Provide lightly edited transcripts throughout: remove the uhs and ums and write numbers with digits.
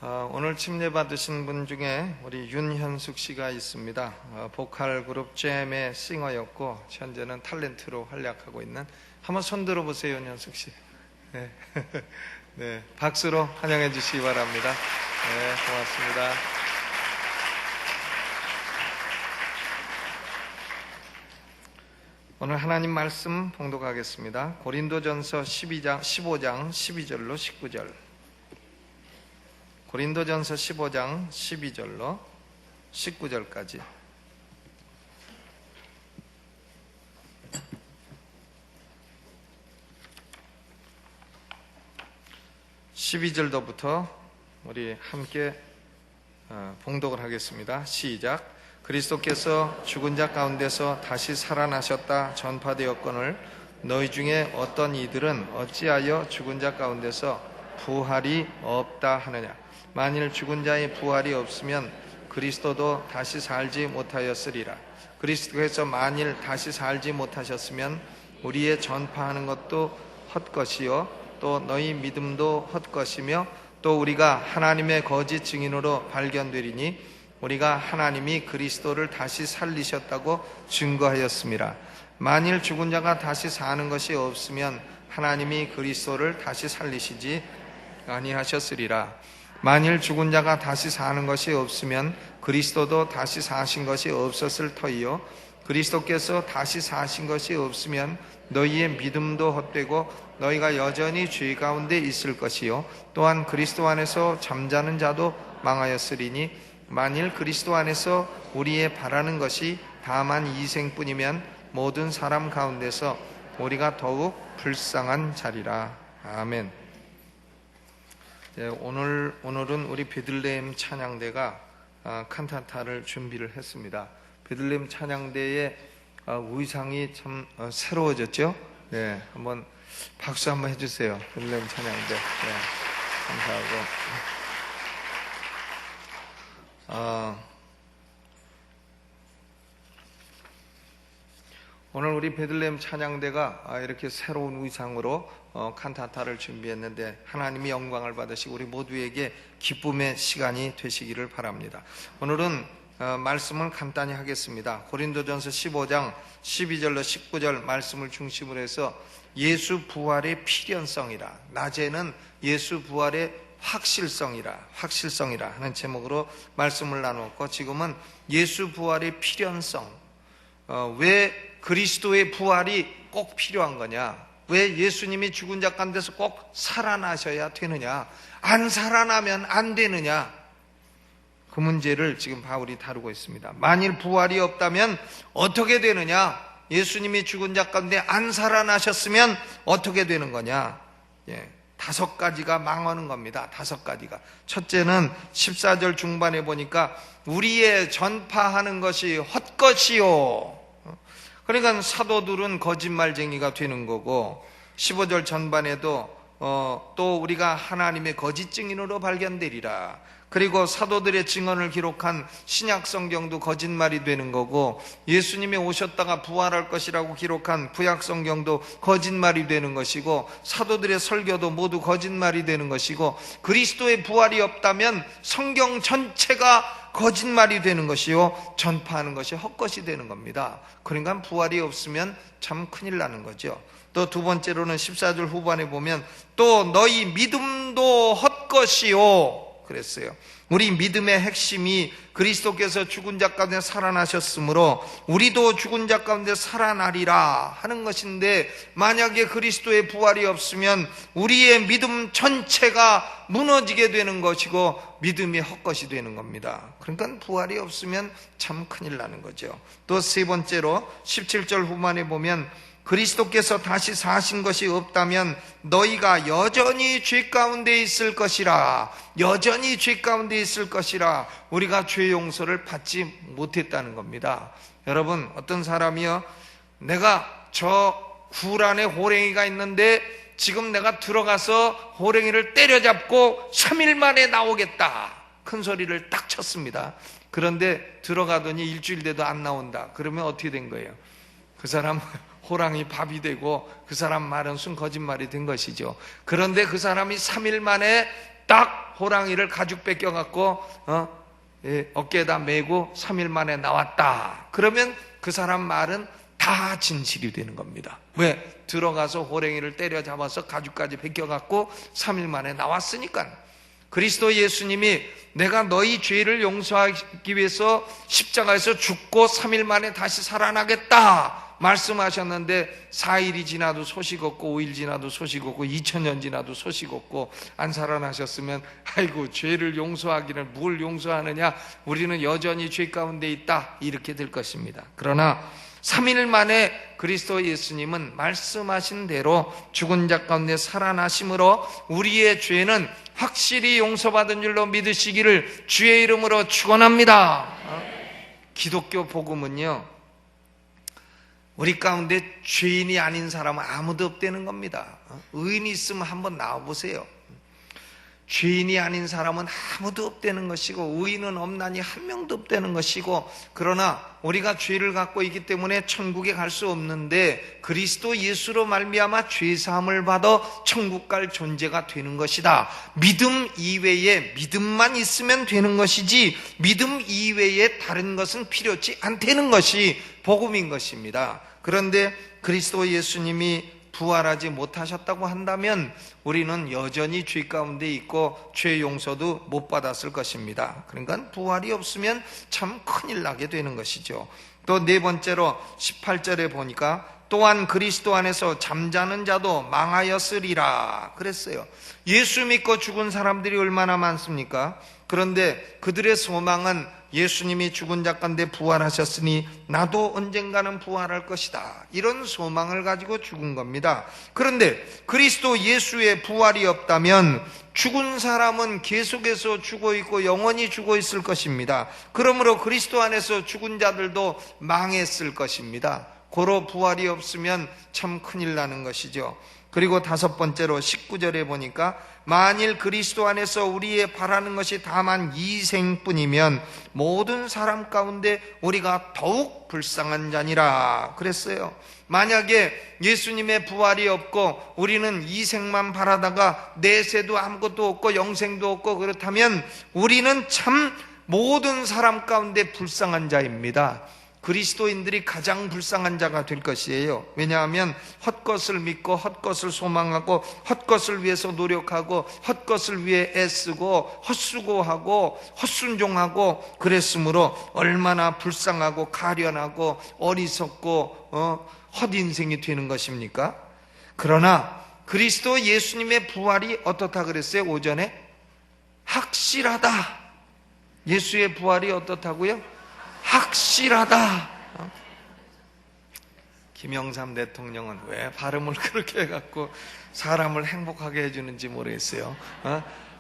오늘 침례 받으신 분 중에 우리 윤현숙 씨가 있습니다. 보컬 그룹 잼의 싱어였고 현재는 탤런트로 활약하고 있는, 한번 손 들어보세요. 윤현숙 씨. 네. 네, 박수로 환영해 주시기 바랍니다. 네, 고맙습니다. 오늘 하나님 말씀 봉독하겠습니다. 고린도전서 15장 12절로 19절. 고린도전서 15장 12절로 19절까지. (12절도부터) 우리 함께 봉독을 하겠습니다. 시작. 그리스도께서 죽은 자 가운데서 다시 살아나셨다 전파되었거늘 너희 중에 어떤 이들은 어찌하여 죽은 자 가운데서 부활이 없다 하느냐. 만일 죽은 자의 부활이 없으면 그리스도도 다시 살지 못하였으리라. 그리스도께서 만일 다시 살지 못하셨으면 우리의 전파하는 것도 헛것이요 또 너희 믿음도 헛것이며 또 우리가 하나님의 거짓 증인으로 발견되리니 우리가 하나님이 그리스도를 다시 살리셨다고 증거하였습니다. 만일 죽은 자가 다시 사는 것이 없으면 하나님이 그리스도를 다시 살리시지 아니하셨으리라. 만일 죽은 자가 다시 사는 것이 없으면 그리스도도 다시 사신 것이 없었을 터이요 그리스도께서 다시 사신 것이 없으면 너희의 믿음도 헛되고 너희가 여전히 죄 가운데 있을 것이요 또한 그리스도 안에서 잠자는 자도 망하였으리니 만일 그리스도 안에서 우리의 바라는 것이 다만 이생뿐이면 모든 사람 가운데서 우리가 더욱 불쌍한 자리라. 아멘. 오늘은 우리 베들레헴 찬양대가 칸타타를 준비를 했습니다. 베들레헴 찬양대의 의상이 참 새로워졌죠? 네, 한번 박수 한번 해주세요. 베들레헴 찬양대. 네, 감사하고. 오늘 우리 베들레헴 찬양대가 이렇게 새로운 의상으로 칸타타를 준비했는데 하나님이 영광을 받으시고 우리 모두에게 기쁨의 시간이 되시기를 바랍니다. 오늘은 말씀을 간단히 하겠습니다. 고린도전서 15장 12절로 19절 말씀을 중심으로 해서 예수 부활의 필연성이라, 낮에는 예수 부활의 확실성이라 하는 제목으로 말씀을 나누었고, 지금은 예수 부활의 필연성, 왜 그리스도의 부활이 꼭 필요한 거냐, 왜 예수님이 죽은 자 가운데서 꼭 살아나셔야 되느냐, 안 살아나면 안 되느냐, 그 문제를 지금 바울이 다루고 있습니다. 만일 부활이 없다면 어떻게 되느냐, 예수님이 죽은 자 가운데 안 살아나셨으면 어떻게 되는 거냐. 5가지가 망하는 겁니다. 5가지가. 첫째는 14절 중반에 보니까 우리의 전파하는 것이 헛것이요, 그러니까 사도들은 거짓말쟁이가 되는 거고, 15절 전반에도 또 우리가 하나님의 거짓 증인으로 발견되리라. 그리고 사도들의 증언을 기록한 신약 성경도 거짓말이 되는 거고, 예수님이 오셨다가 부활할 것이라고 기록한 구약 성경도 거짓말이 되는 것이고, 사도들의 설교도 모두 거짓말이 되는 것이고, 그리스도의 부활이 없다면 성경 전체가 거짓말이 되는 것이요 전파하는 것이 헛것이 되는 겁니다. 그러니까 부활이 없으면 참 큰일 나는 거죠. 또 두 번째로는 14절 후반에 보면 또 너희 믿음도 헛것이요 그랬어요. 우리 믿음의 핵심이 그리스도께서 죽은 자 가운데 살아나셨으므로 우리도 죽은 자 가운데 살아나리라 하는 것인데, 만약에 그리스도의 부활이 없으면 우리의 믿음 전체가 무너지게 되는 것이고 믿음이 헛것이 되는 겁니다. 그러니까 부활이 없으면 참 큰일 나는 거죠. 또 세 번째로 17절 후반에 보면 그리스도께서 다시 사신 것이 없다면 너희가 여전히 죄 가운데 있을 것이라. 여전히 죄 가운데 있을 것이라. 우리가 죄 용서를 받지 못했다는 겁니다. 여러분, 어떤 사람이요, 내가 저 굴 안에 호랭이가 있는데 지금 내가 들어가서 호랭이를 때려잡고 3일 만에 나오겠다, 큰 소리를 딱 쳤습니다. 그런데 들어가더니 일주일 돼도 안 나온다. 그러면 어떻게 된 거예요? 그 사람 호랑이 밥이 되고 그 사람 말은 순 거짓말이 된 것이죠. 그런데 그 사람이 3일 만에 딱 호랑이를 가죽 뺏겨갖고 어깨에다 메고 3일 만에 나왔다. 그러면 그 사람 말은 다 진실이 되는 겁니다. 왜? 들어가서 호랑이를 때려잡아서 가죽까지 벗겨갖고 3일 만에 나왔으니까. 그리스도 예수님이 내가 너희 죄를 용서하기 위해서 십자가에서 죽고 3일 만에 다시 살아나겠다 말씀하셨는데 4일이 지나도 소식 없고 5일 지나도 소식 없고 2000년 지나도 소식 없고 안 살아나셨으면 아이고 죄를 용서하기를 뭘 용서하느냐, 우리는 여전히 죄 가운데 있다, 이렇게 될 것입니다. 그러나 3일 만에 그리스도 예수님은 말씀하신 대로 죽은 자 가운데 살아나심으로 우리의 죄는 확실히 용서받은 줄로 믿으시기를 주의 이름으로 축원합니다. 기독교 복음은요, 우리 가운데 죄인이 아닌 사람은 아무도 없다는 겁니다. 의인이 있으면 한번 나와보세요. 죄인이 아닌 사람은 아무도 없다는 것이고 의인은 없나니 한 명도 없다는 것이고, 그러나 우리가 죄를 갖고 있기 때문에 천국에 갈 수 없는데 그리스도 예수로 말미암아 죄사함을 받아 천국 갈 존재가 되는 것이다. 믿음 이외에 믿음만 있으면 되는 것이지 믿음 이외에 다른 것은 필요치 않다는 것이 복음인 것입니다. 그런데 그리스도 예수님이 부활하지 못하셨다고 한다면 우리는 여전히 죄 가운데 있고 죄 용서도 못 받았을 것입니다. 그러니까 부활이 없으면 참 큰일 나게 되는 것이죠. 또 네 번째로 18절에 보니까 또한 그리스도 안에서 잠자는 자도 망하였으리라 그랬어요. 예수 믿고 죽은 사람들이 얼마나 많습니까? 그런데 그들의 소망은 예수님이 죽은 자 가운데 부활하셨으니 나도 언젠가는 부활할 것이다, 이런 소망을 가지고 죽은 겁니다. 그런데 그리스도 예수의 부활이 없다면 죽은 사람은 계속해서 죽어 있고 영원히 죽어 있을 것입니다. 그러므로 그리스도 안에서 죽은 자들도 망했을 것입니다. 고로 부활이 없으면 참 큰일 나는 것이죠. 그리고 다섯 번째로 19절에 보니까 만일 그리스도 안에서 우리의 바라는 것이 다만 이생뿐이면 모든 사람 가운데 우리가 더욱 불쌍한 자니라 그랬어요. 만약에 예수님의 부활이 없고 우리는 이생만 바라다가 내세도 아무것도 없고 영생도 없고 그렇다면 우리는 참 모든 사람 가운데 불쌍한 자입니다. 그리스도인들이 가장 불쌍한 자가 될 것이에요. 왜냐하면 헛것을 믿고 헛것을 소망하고 헛것을 위해서 노력하고 헛것을 위해 애쓰고 헛수고하고 헛순종하고 그랬으므로 얼마나 불쌍하고 가련하고 어리석고 헛인생이 되는 것입니까? 그러나 그리스도 예수님의 부활이 어떻다 그랬어요? 오전에 확실하다. 예수의 부활이 어떻다고요? 확실하다. 김영삼 대통령은 왜 발음을 그렇게 해갖고 사람을 행복하게 해주는지 모르겠어요.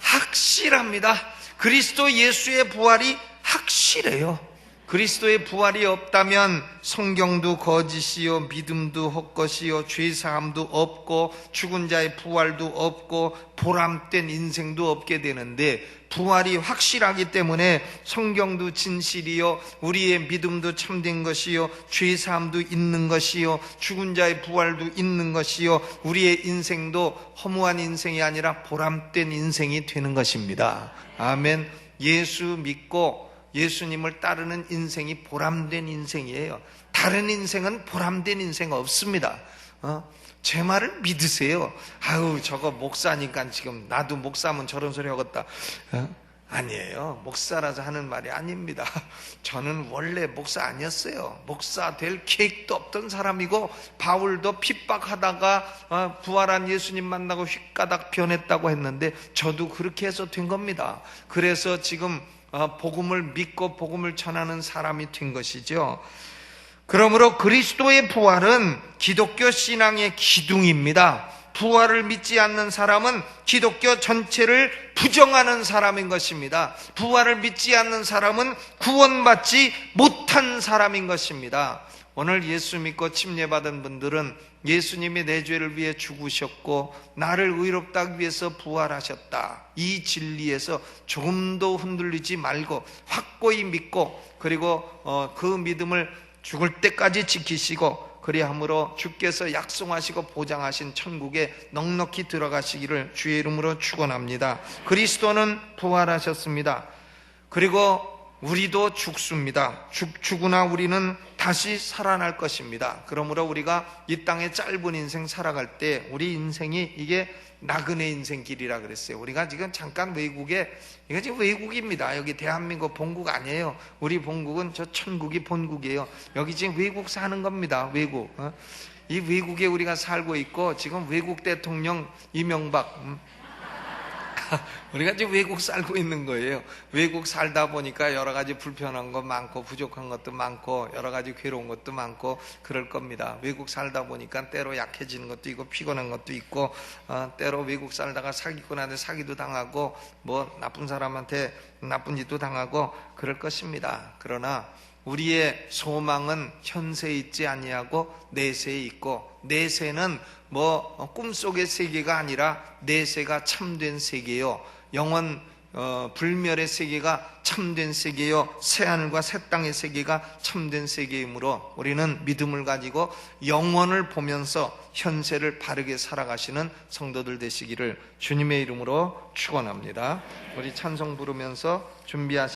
확실합니다. 그리스도 예수의 부활이 확실해요. 그리스도의 부활이 없다면 성경도 거짓이요 믿음도 헛것이요 죄사함도 없고 죽은 자의 부활도 없고 보람된 인생도 없게 되는데, 부활이 확실하기 때문에 성경도 진실이요 우리의 믿음도 참된 것이요 죄사함도 있는 것이요 죽은 자의 부활도 있는 것이요 우리의 인생도 허무한 인생이 아니라 보람된 인생이 되는 것입니다. 아멘. 예수 믿고 예수님을 따르는 인생이 보람된 인생이에요. 다른 인생은 보람된 인생 없습니다. 제 말을 믿으세요. 아유 저거 목사니까 지금 나도 목사면 저런 소리 하겠다. 아니에요. 목사라서 하는 말이 아닙니다. 저는 원래 목사 아니었어요. 목사 될 계획도 없던 사람이고 바울도 핍박하다가 부활한 예수님 만나고 휙가닥 변했다고 했는데 저도 그렇게 해서 된 겁니다. 그래서 지금 복음을 믿고 복음을 전하는 사람이 된 것이죠. 그러므로 그리스도의 부활은 기독교 신앙의 기둥입니다. 부활을 믿지 않는 사람은 기독교 전체를 부정하는 사람인 것입니다. 부활을 믿지 않는 사람은 구원받지 못한 사람인 것입니다. 오늘 예수 믿고 침례받은 분들은 예수님이 내 죄를 위해 죽으셨고 나를 의롭다 하기 위해서 부활하셨다, 이 진리에서 조금도 흔들리지 말고 확고히 믿고 그리고 그 믿음을 죽을 때까지 지키시고 그리함으로 주께서 약속하시고 보장하신 천국에 넉넉히 들어가시기를 주의 이름으로 축원합니다. 그리스도는 부활하셨습니다. 그리고 우리도 죽습니다. 죽으나 우리는 다시 살아날 것입니다. 그러므로 우리가 이 땅의 짧은 인생 살아갈 때 우리 인생이 이게 나그네 인생 길이라 그랬어요. 우리가 지금 잠깐 외국에, 이거 지금 외국입니다. 여기 대한민국 본국 아니에요. 우리 본국은 저 천국이 본국이에요. 여기 지금 외국 사는 겁니다. 외국. 이 외국에 우리가 살고 있고, 지금 외국 대통령 이명박, 우리가 지금 외국 살고 있는 거예요. 외국 살다 보니까 여러 가지 불편한 거 많고 부족한 것도 많고 여러 가지 괴로운 것도 많고 그럴 겁니다. 외국 살다 보니까 때로 약해지는 것도 있고 피곤한 것도 있고, 때로 외국 살다가 사기꾼한테 사기도 당하고 뭐 나쁜 사람한테 나쁜 짓도 당하고 그럴 것입니다. 그러나 우리의 소망은 현세에 있지 아니하고 내세에 있고, 내세는 뭐 꿈속의 세계가 아니라 내세가 참된 세계요, 영원 불멸의 세계가 참된 세계요, 새하늘과 새 땅의 세계가 참된 세계이므로 우리는 믿음을 가지고 영원을 보면서 현세를 바르게 살아가시는 성도들 되시기를 주님의 이름으로 축원합니다. 우리 찬송 부르면서 준비하시